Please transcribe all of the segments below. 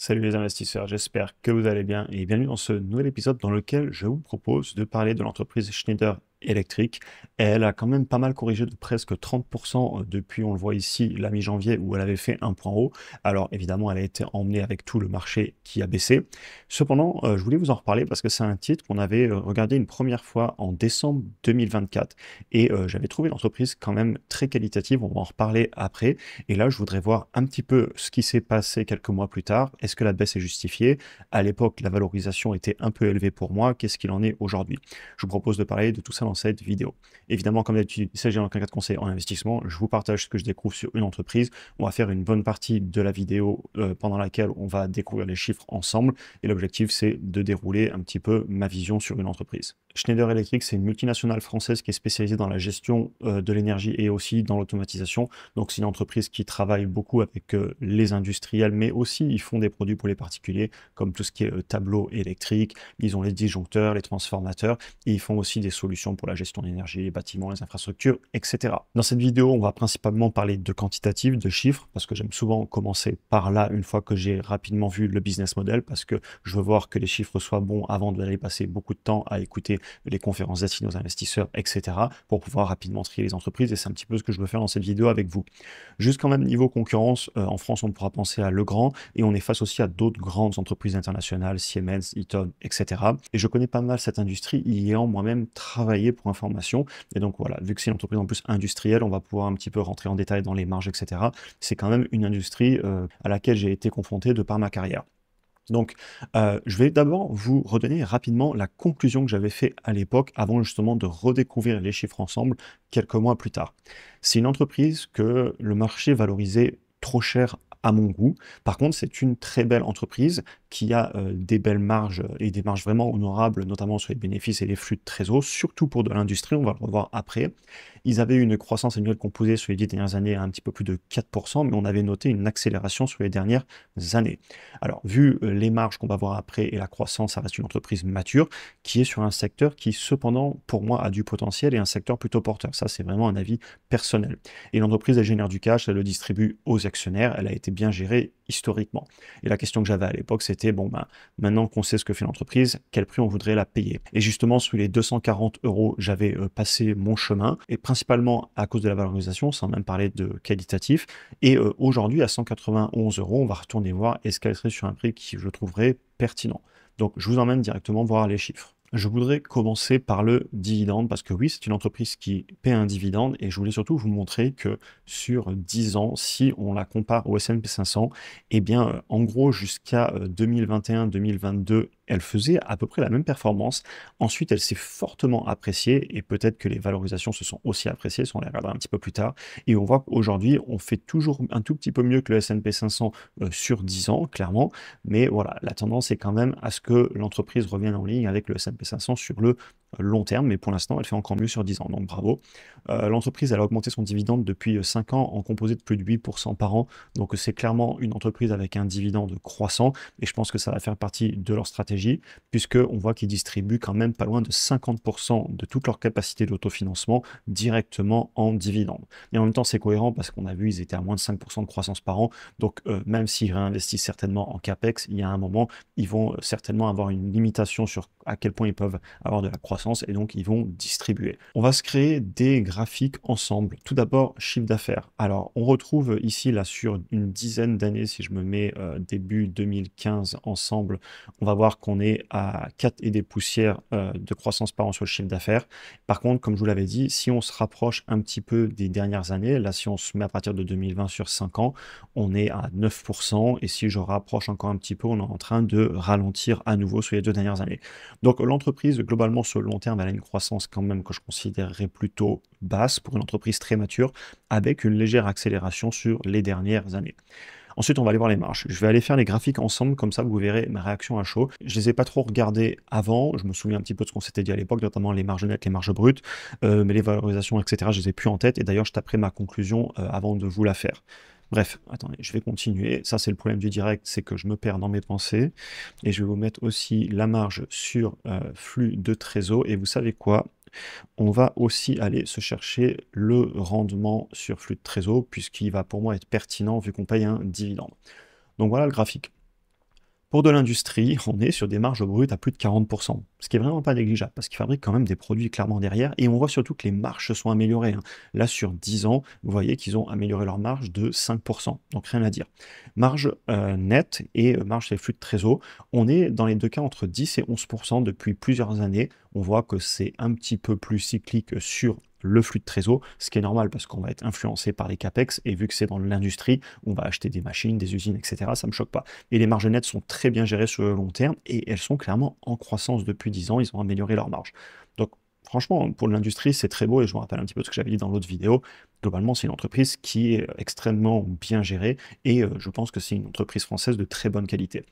Salut les investisseurs, j'espère que vous allez bien et bienvenue dans ce nouvel épisode dans lequel je vous propose de parler de l'entreprise Schneider Electric. Elle a quand même pas mal corrigé de presque 30% depuis, on le voit ici, la mi-janvier où elle avait fait un point haut. Alors évidemment, elle a été emmenée avec tout le marché qui a baissé. Cependant, je voulais vous en reparler parce que c'est un titre qu'on avait regardé une première fois en décembre 2024 et j'avais trouvé l'entreprise quand même très qualitative, on va en reparler après. Et là, je voudrais voir un petit peu ce qui s'est passé quelques mois plus tard. Est-ce que la baisse est justifiée? À l'époque, la valorisation était un peu élevée pour moi. Qu'est-ce qu'il en est aujourd'hui? Je vous propose de parler de tout ça dans cette vidéo. Évidemment, comme d'habitude, il s'agit en aucun cas de conseil en investissement. Je vous partage ce que je découvre sur une entreprise. On va faire une bonne partie de la vidéo pendant laquelle on va découvrir les chiffres ensemble. Et l'objectif, c'est de dérouler un petit peu ma vision sur une entreprise. Schneider Electric, c'est une multinationale française qui est spécialisée dans la gestion de l'énergie et aussi dans l'automatisation. Donc, c'est une entreprise qui travaille beaucoup avec les industriels, mais aussi ils font des produits pour les particuliers, comme tout ce qui est tableau électrique. Ils ont les disjoncteurs, les transformateurs, et ils font aussi des solutions pour la gestion de l'énergie, les bâtiments, les infrastructures, etc. Dans cette vidéo, on va principalement parler de quantitatif, de chiffres, parce que j'aime souvent commencer par là une fois que j'ai rapidement vu le business model, parce que je veux voir que les chiffres soient bons avant d'aller passer beaucoup de temps à écouter les conférences destinées aux investisseurs, etc., pour pouvoir rapidement trier les entreprises, et c'est un petit peu ce que je veux faire dans cette vidéo avec vous. Juste quand même niveau concurrence, en France, on pourra penser à Legrand, et on est face aussi à d'autres grandes entreprises internationales, Siemens, Eaton, etc. Et je connais pas mal cette industrie, y ayant moi-même travaillé pour information, et donc voilà, vu que c'est une entreprise en plus industrielle, on va pouvoir un petit peu rentrer en détail dans les marges, etc. C'est quand même une industrie à laquelle j'ai été confronté de par ma carrière. Donc, je vais d'abord vous redonner rapidement la conclusion que j'avais fait à l'époque, avant justement de redécouvrir les chiffres ensemble quelques mois plus tard. C'est une entreprise que le marché valorisait trop cher à mon goût. Par contre, c'est une très belle entreprise qui a des belles marges et des marges vraiment honorables, notamment sur les bénéfices et les flux de trésor, surtout pour de l'industrie, on va le revoir après. Ils avaient une croissance annuelle composée sur les 10 dernières années à un petit peu plus de 4%, mais on avait noté une accélération sur les dernières années. Alors, vu les marges qu'on va voir après et la croissance, ça reste une entreprise mature qui est sur un secteur qui, cependant, pour moi, a du potentiel et un secteur plutôt porteur. Ça, c'est vraiment un avis personnel. Et l'entreprise, elle génère du cash, elle le distribue aux actionnaires, elle a été bien gérée historiquement. Et la question que j'avais à l'époque, c'était, bon, ben, maintenant qu'on sait ce que fait l'entreprise, quel prix on voudrait la payer? Et justement, sous les 240 euros, j'avais passé mon chemin, et principalement à cause de la valorisation, sans même parler de qualitatif. Et aujourd'hui, à 191 euros, on va retourner voir est-ce qu'elle serait sur un prix qui je trouverais pertinent. Donc, je vous emmène directement voir les chiffres. Je voudrais commencer par le dividende parce que oui, c'est une entreprise qui paie un dividende et je voulais surtout vous montrer que sur 10 ans, si on la compare au S&P 500, eh bien, en gros, jusqu'à 2021-2022, elle faisait à peu près la même performance. Ensuite, elle s'est fortement appréciée et peut-être que les valorisations se sont aussi appréciées, si on les regardera un petit peu plus tard. Et on voit qu'aujourd'hui, on fait toujours un tout petit peu mieux que le S&P 500 sur 10 ans, clairement. Mais voilà, la tendance est quand même à ce que l'entreprise revienne en ligne avec le S&P 500 sur le long terme, mais pour l'instant, elle fait encore mieux sur 10 ans, donc bravo. L'entreprise, elle a augmenté son dividende depuis 5 ans en composé de plus de 8% par an, donc c'est clairement une entreprise avec un dividende croissant, et je pense que ça va faire partie de leur stratégie, puisqu'on voit qu'ils distribuent quand même pas loin de 50% de toute leur capacité d'autofinancement directement en dividende. Et en même temps, c'est cohérent parce qu'on a vu, ils étaient à moins de 5% de croissance par an, donc même s'ils réinvestissent certainement en CAPEX, il y a un moment, ils vont certainement avoir une limitation sur à quel point ils peuvent avoir de la croissance et donc ils vont distribuer. On va se créer des graphiques ensemble. Tout d'abord, chiffre d'affaires. Alors, on retrouve ici, là, sur une dizaine d'années, si je me mets début 2015 ensemble, on va voir qu'on est à 4 et des poussières de croissance par an sur le chiffre d'affaires. Par contre, comme je vous l'avais dit, si on se rapproche un petit peu des dernières années, là, si on se met à partir de 2020 sur 5 ans, on est à 9%, et si je rapproche encore un petit peu, on est en train de ralentir à nouveau sur les 2 dernières années. Donc l'entreprise, globalement, sur le long terme, elle a une croissance quand même que je considérerais plutôt basse pour une entreprise très mature, avec une légère accélération sur les dernières années. Ensuite, on va aller voir les marges. Je vais aller faire les graphiques ensemble, comme ça vous verrez ma réaction à chaud. Je les ai pas trop regardés avant, je me souviens un petit peu de ce qu'on s'était dit à l'époque, notamment les marges nettes, les marges brutes, mais les valorisations, etc., je les ai plus en tête, et d'ailleurs je taperai ma conclusion avant de vous la faire. Bref, attendez, je vais continuer. Ça, c'est le problème du direct, c'est que je me perds dans mes pensées. Et je vais vous mettre aussi la marge sur flux de trésor. Et vous savez quoi? On va aussi aller se chercher le rendement sur flux de trésor, puisqu'il va pour moi être pertinent vu qu'on paye un dividende. Donc voilà le graphique. Pour de l'industrie, on est sur des marges brutes à plus de 40%, ce qui est vraiment pas négligeable, parce qu'ils fabriquent quand même des produits clairement derrière, et on voit surtout que les marges se sont améliorées, hein. Là, sur 10 ans, vous voyez qu'ils ont amélioré leur marge de 5%, donc rien à dire. Marge nette et marge sur les flux de trésor, on est dans les deux cas entre 10 et 11% depuis plusieurs années. On voit que c'est un petit peu plus cyclique sur le flux de trésor, ce qui est normal parce qu'on va être influencé par les capex, et vu que c'est dans l'industrie, on va acheter des machines, des usines, etc. Ça me choque pas. Et les marges nettes sont très bien gérées sur le long terme, et elles sont clairement en croissance depuis 10 ans, ils ont amélioré leur marge. Donc franchement, pour l'industrie, c'est très beau, et je me rappelle un petit peu ce que j'avais dit dans l'autre vidéo. Globalement, c'est une entreprise qui est extrêmement bien gérée, et je pense que c'est une entreprise française de très bonne qualité.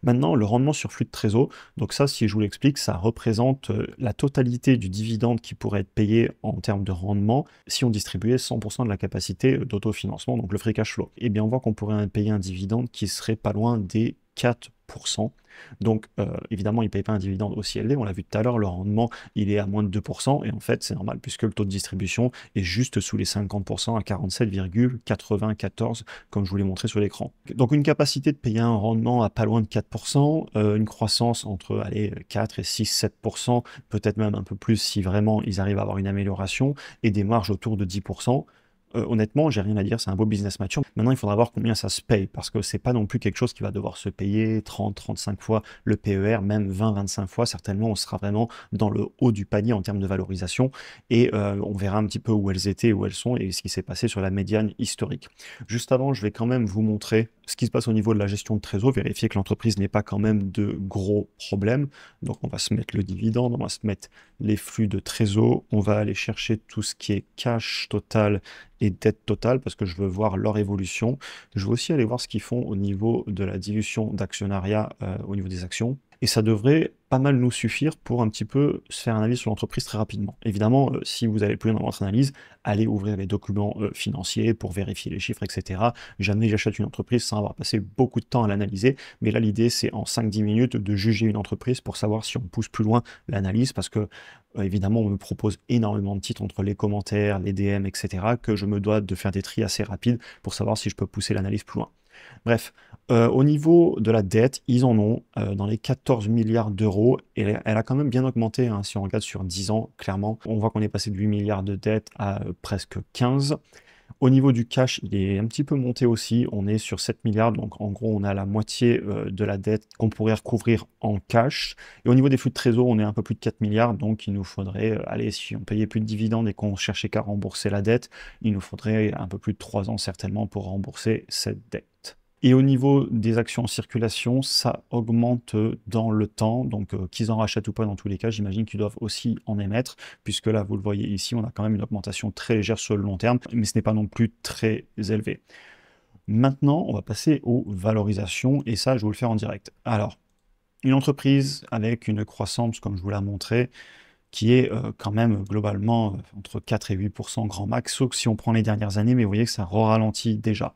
Maintenant, le rendement sur flux de trésor, donc ça, si je vous l'explique, ça représente la totalité du dividende qui pourrait être payé en termes de rendement si on distribuait 100% de la capacité d'autofinancement, donc le free cash flow. Eh bien, on voit qu'on pourrait payer un dividende qui serait pas loin des 4%. Donc, évidemment, il ne paye pas un dividende aussi élevé. On l'a vu tout à l'heure, le rendement, il est à moins de 2%. Et en fait, c'est normal puisque le taux de distribution est juste sous les 50% à 47,94, comme je vous l'ai montré sur l'écran. Donc, une capacité de payer un rendement à pas loin de 4%, une croissance entre allez, 4 et 6, 7%, peut-être même un peu plus si vraiment ils arrivent à avoir une amélioration, et des marges autour de 10%. Honnêtement, j'ai rien à dire, c'est un beau business mature. Maintenant, il faudra voir combien ça se paye, parce que c'est pas non plus quelque chose qui va devoir se payer 30, 35 fois le PER, même 20, 25 fois. Certainement, on sera vraiment dans le haut du panier en termes de valorisation, et on verra un petit peu où elles étaient, où elles sont, et ce qui s'est passé sur la médiane historique. Juste avant, je vais quand même vous montrer ce qui se passe au niveau de la gestion de trésor, vérifier que l'entreprise n'ait pas quand même de gros problèmes. Donc, on va se mettre le dividende, on va se mettre les flux de trésor, on va aller chercher tout ce qui est cash total et dette totale, parce que je veux voir leur évolution. Je veux aussi aller voir ce qu'ils font au niveau de la dilution d'actionnariat au niveau des actions. Et ça devrait pas mal nous suffire pour un petit peu se faire un avis sur l'entreprise très rapidement. Évidemment, si vous allez plus loin dans votre analyse, allez ouvrir les documents financiers pour vérifier les chiffres, etc. Jamais j'achète une entreprise sans avoir passé beaucoup de temps à l'analyser. Mais là, l'idée, c'est en 5-10 minutes de juger une entreprise pour savoir si on pousse plus loin l'analyse, parce que évidemment, on me propose énormément de titres entre les commentaires, les DM, etc., que je me dois de faire des tris assez rapides pour savoir si je peux pousser l'analyse plus loin. Bref, au niveau de la dette, ils en ont dans les 14 milliards d'euros, et elle a quand même bien augmenté, hein, si on regarde sur 10 ans, clairement. On voit qu'on est passé de 8 milliards de dette à presque 15. Au niveau du cash, il est un petit peu monté aussi, on est sur 7 milliards, donc en gros on a la moitié de la dette qu'on pourrait recouvrir en cash. Et au niveau des flux de trésor, on est un peu plus de 4 milliards, donc il nous faudrait, allez, si on payait plus de dividendes et qu'on cherchait qu'à rembourser la dette, il nous faudrait un peu plus de 3 ans certainement pour rembourser cette dette. Et au niveau des actions en circulation, ça augmente dans le temps, donc qu'ils en rachètent ou pas dans tous les cas, j'imagine qu'ils doivent aussi en émettre, puisque là, vous le voyez ici, on a quand même une augmentation très légère sur le long terme, mais ce n'est pas non plus très élevé. Maintenant, on va passer aux valorisations, et ça, je vais vous le faire en direct. Alors, une entreprise avec une croissance, comme je vous l'ai montré, qui est quand même globalement entre 4 et 8% grand max, sauf si on prend les dernières années, mais vous voyez que ça ralentit déjà.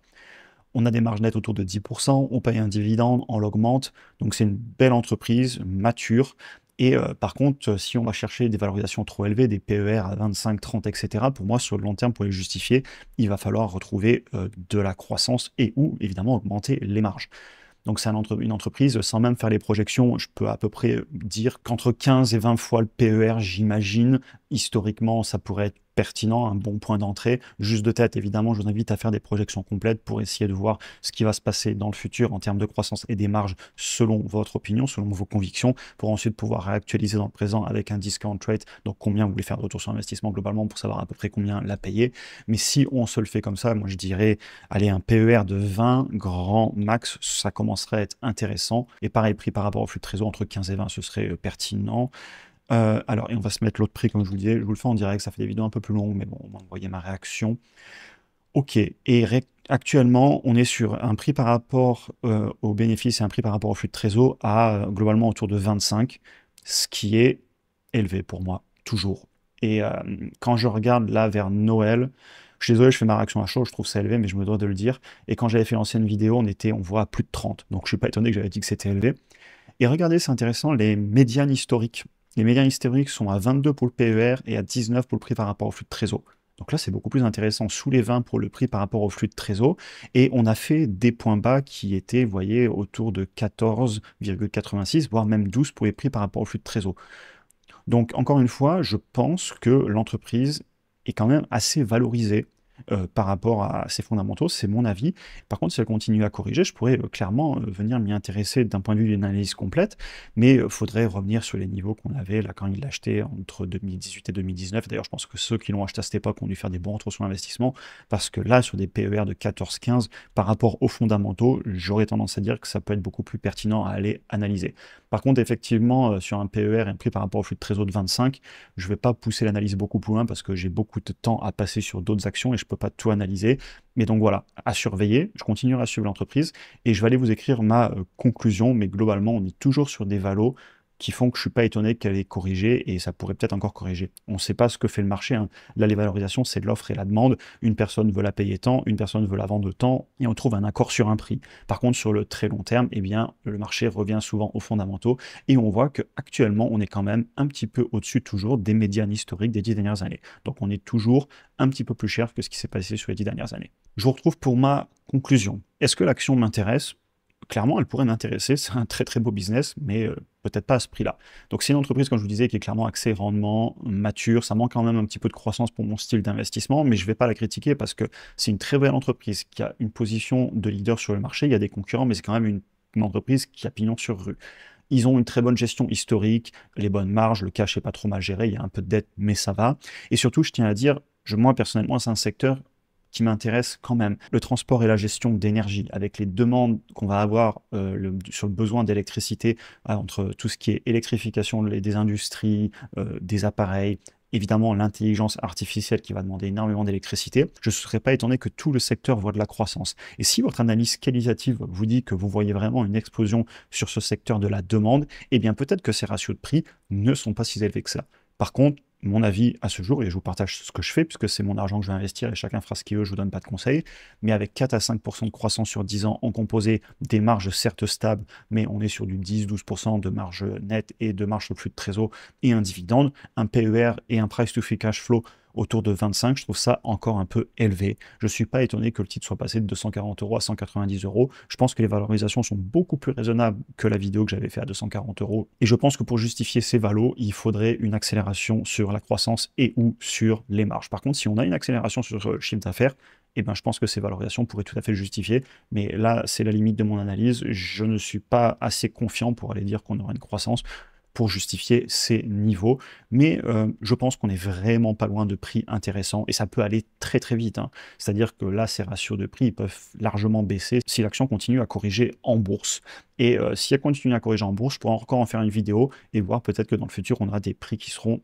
On a des marges nettes autour de 10%, on paye un dividende, on l'augmente, donc c'est une belle entreprise, mature. Et par contre, si on va chercher des valorisations trop élevées, des PER à 25, 30, etc., pour moi, sur le long terme, pour les justifier, il va falloir retrouver de la croissance et ou, évidemment, augmenter les marges. Donc c'est une entreprise, sans même faire les projections, je peux à peu près dire qu'entre 15 et 20 fois le PER, j'imagine, historiquement, ça pourrait être pertinent, un bon point d'entrée. Juste de tête, évidemment, je vous invite à faire des projections complètes pour essayer de voir ce qui va se passer dans le futur en termes de croissance et des marges selon votre opinion, selon vos convictions, pour ensuite pouvoir réactualiser dans le présent avec un discount rate, donc combien vous voulez faire de retour sur investissement globalement pour savoir à peu près combien la payer. Mais si on se le fait comme ça, moi je dirais, allez, un PER de 20, grand max, ça commencerait à être intéressant. Et pareil, prix par rapport au flux de trésor, entre 15 et 20, ce serait pertinent. Alors, et on va se mettre l'autre prix, comme je vous le disais. Je vous le fais en direct, ça fait des vidéos un peu plus longues, mais bon, on va envoyer ma réaction. Ok, et actuellement, on est sur un prix par rapport aux bénéfices et un prix par rapport au flux de trésor à globalement autour de 25, ce qui est élevé pour moi, toujours. Et quand je regarde là vers Noël, je suis désolé, je fais ma réaction à chaud, je trouve ça élevé, mais je me dois de le dire. Et quand j'avais fait l'ancienne vidéo, on voit à plus de 30, donc je suis pas étonné que j'avais dit que c'était élevé. Et regardez, c'est intéressant, les médianes historiques. Les médianes historiques sont à 22 pour le PER et à 19 pour le prix par rapport au flux de trésor. Donc là, c'est beaucoup plus intéressant, sous les 20 pour le prix par rapport au flux de trésor. Et on a fait des points bas qui étaient, vous voyez, autour de 14,86, voire même 12 pour les prix par rapport au flux de trésor. Donc, encore une fois, je pense que l'entreprise est quand même assez valorisée par rapport à ses fondamentaux, c'est mon avis. Par contre, si elle continue à corriger, je pourrais clairement venir m'y intéresser d'un point de vue d'une analyse complète, mais il faudrait revenir sur les niveaux qu'on avait là quand il l'a acheté entre 2018 et 2019. D'ailleurs, je pense que ceux qui l'ont acheté à cette époque ont dû faire des bons retours sur investissement, parce que là, sur des PER de 14-15, par rapport aux fondamentaux, j'aurais tendance à dire que ça peut être beaucoup plus pertinent à aller analyser. Par contre, effectivement, sur un PER et un prix par rapport au flux de trésor de 25, je ne vais pas pousser l'analyse beaucoup plus loin parce que j'ai beaucoup de temps à passer sur d'autres actions et je ne peux pas tout analyser. Mais donc voilà, à surveiller, je continuerai à suivre l'entreprise et je vais aller vous écrire ma conclusion, mais globalement, on est toujours sur des valos qui font que je ne suis pas étonné qu'elle ait corrigé et ça pourrait peut-être encore corriger. On ne sait pas ce que fait le marché, hein. Là, les valorisations, c'est de l'offre et la demande. Une personne veut la payer tant, une personne veut la vendre tant et on trouve un accord sur un prix. Par contre, sur le très long terme, eh bien, le marché revient souvent aux fondamentaux et on voit qu'actuellement, on est quand même un petit peu au-dessus toujours des médianes historiques des 10 dernières années. Donc, on est toujours un petit peu plus cher que ce qui s'est passé sur les 10 dernières années. Je vous retrouve pour ma conclusion. Est-ce que l'action m'intéresse? Clairement, elle pourrait m'intéresser. C'est un très très beau business, mais peut-être pas à ce prix-là. Donc c'est une entreprise, comme je vous disais, qui est clairement axée rendement, mature. Ça manque quand même un petit peu de croissance pour mon style d'investissement, mais je ne vais pas la critiquer parce que c'est une très belle entreprise qui a une position de leader sur le marché. Il y a des concurrents, mais c'est quand même une entreprise qui a pignon sur rue. Ils ont une très bonne gestion historique, les bonnes marges, le cash n'est pas trop mal géré, il y a un peu de dette, mais ça va. Et surtout, je tiens à dire, moi personnellement, c'est un secteur qui m'intéresse quand même. Le transport et la gestion d'énergie, avec les demandes qu'on va avoir sur le besoin d'électricité, entre tout ce qui est électrification des industries, des appareils, évidemment l'intelligence artificielle qui va demander énormément d'électricité, je ne serais pas étonné que tout le secteur voit de la croissance. Et si votre analyse qualitative vous dit que vous voyez vraiment une explosion sur ce secteur de la demande, eh bien peut-être que ces ratios de prix ne sont pas si élevés que ça. Par contre, mon avis à ce jour, et je vous partage ce que je fais, puisque c'est mon argent que je vais investir et chacun fera ce qu'il veut, je ne vous donne pas de conseils, mais avec 4 à 5% de croissance sur 10 ans en composé, des marges certes stables, mais on est sur du 10-12% de marge nette et de marge sur le flux de trésor et un dividende, un PER et un price to free cash flow autour de 25, je trouve ça encore un peu élevé. Je ne suis pas étonné que le titre soit passé de 240 € à 190 €. Je pense que les valorisations sont beaucoup plus raisonnables que la vidéo que j'avais fait à 240 €. Et je pense que pour justifier ces valos, il faudrait une accélération sur la croissance et ou sur les marges. Par contre, si on a une accélération sur le chiffre d'affaires, eh ben, je pense que ces valorisations pourraient tout à fait le justifier. Mais là, c'est la limite de mon analyse. Je ne suis pas assez confiant pour aller dire qu'on aura une croissance pour justifier ces niveaux. Mais je pense qu'on est vraiment pas loin de prix intéressants et ça peut aller très très vite, hein. C'est-à-dire que là, ces ratios de prix ils peuvent largement baisser si l'action continue à corriger en bourse. Et si elle continue à corriger en bourse, je pourrais encore en faire une vidéo et voir peut-être que dans le futur, on aura des prix qui seront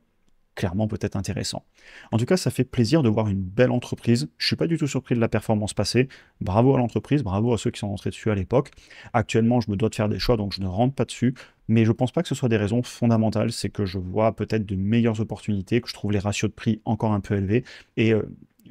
clairement peut-être intéressant. En tout cas, ça fait plaisir de voir une belle entreprise. Je ne suis pas du tout surpris de la performance passée. Bravo à l'entreprise, bravo à ceux qui sont rentrés dessus à l'époque. Actuellement, je me dois de faire des choix, donc je ne rentre pas dessus. Mais je ne pense pas que ce soit des raisons fondamentales. C'est que je vois peut-être de meilleures opportunités, que je trouve les ratios de prix encore un peu élevés. Et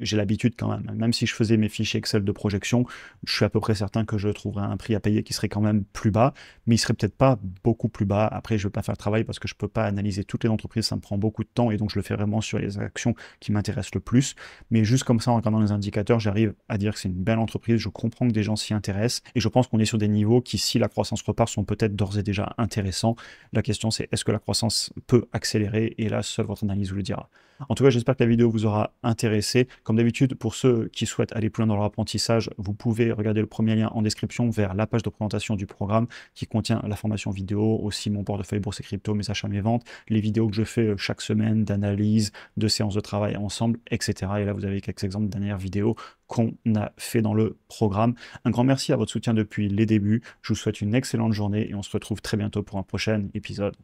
j'ai l'habitude quand même si je faisais mes fichiers Excel de projection, je suis à peu près certain que je trouverais un prix à payer qui serait quand même plus bas, mais il serait peut-être pas beaucoup plus bas. Après, je ne vais pas faire le travail parce que je ne peux pas analyser toutes les entreprises, ça me prend beaucoup de temps et donc je le fais vraiment sur les actions qui m'intéressent le plus. Mais juste comme ça, en regardant les indicateurs, j'arrive à dire que c'est une belle entreprise, je comprends que des gens s'y intéressent et je pense qu'on est sur des niveaux qui, si la croissance repart, sont peut-être d'ores et déjà intéressants. La question, c'est est-ce que la croissance peut accélérer? Et là, seule votre analyse vous le dira. En tout cas, j'espère que la vidéo vous aura intéressé. Comme d'habitude, pour ceux qui souhaitent aller plus loin dans leur apprentissage, vous pouvez regarder le premier lien en description vers la page de présentation du programme qui contient la formation vidéo, aussi mon portefeuille bourse et crypto, mes achats, mes ventes, les vidéos que je fais chaque semaine d'analyse, de séances de travail ensemble, etc. Et là, vous avez quelques exemples de dernières vidéos qu'on a fait dans le programme. Un grand merci à votre soutien depuis les débuts. Je vous souhaite une excellente journée et on se retrouve très bientôt pour un prochain épisode.